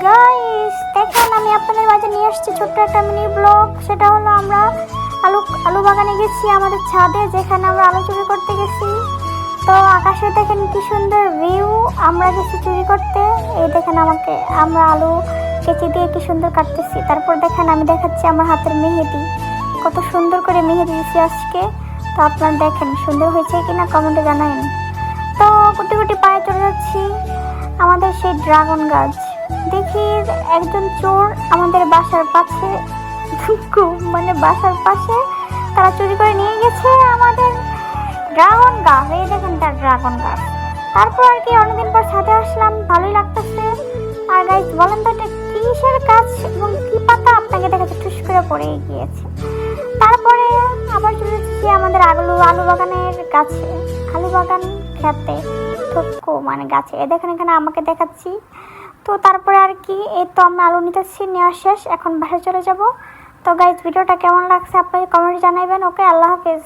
Guys দেখেন আমি আপনাদের মাঝে নিয়ে আসছি ছোট্ট একটা মিনি ব্লগ। সেটা হলো আমরা আলু বাগানে গেছি, আমাদের ছাদে, যেখানে আমরা আলু চুরি করতে গেছি। তো আকাশে দেখেন কি সুন্দর ভিউ। আমরা গেছি চুরি করতে। এই দেখেন আমরা আলু কেচি দিয়ে কি সুন্দর কাটতেছি। তারপর দেখেন আমি দেখাচ্ছি আমার হাতের মেহেদি, কত সুন্দর করে মেহেদি দিচ্ছি আজকে। তো আপনারা দেখেন সুন্দর হয়েছে কিনা কমেন্টে জানাবেন। তো গুটি গুটি পায়ে চলে যাচ্ছি আমাদের সেই ড্রাগন গাছ। দেখি একজন চোর আমাদের বাসার পাশে বাসার পাশে তারা চুরি করে নিয়ে গেছে আমাদের ড্রাগন গাছ। এই দেখেন তার ড্রাগন গাছ। তারপর আর কি অনেকদিন পর ছাদে আসলাম, ভালোই লাগতেছে। আর গাইস বলেন তো এটা কিসের গাছ এবং কি পাতা? আপনাকে দেখাচ্ছে ঠুস করে পড়ে গিয়েছে। তারপরে আবার চলে এসেছি আমাদের আলু বাগানের কাছে, আলু বাগান খেতে গাছে। এ দেখেন এখানে আমাকে দেখাচ্ছি। তো তারপরে আর কি এই তো আমি আলু নিতেছি, নেওয়া শেষ, এখন বাসায় চলে যাব। তো গাইজ ভিডিওটা কেমন লাগছে আপনাকে কমেন্টে জানাবেন। ওকে, আল্লাহ হাফেজ।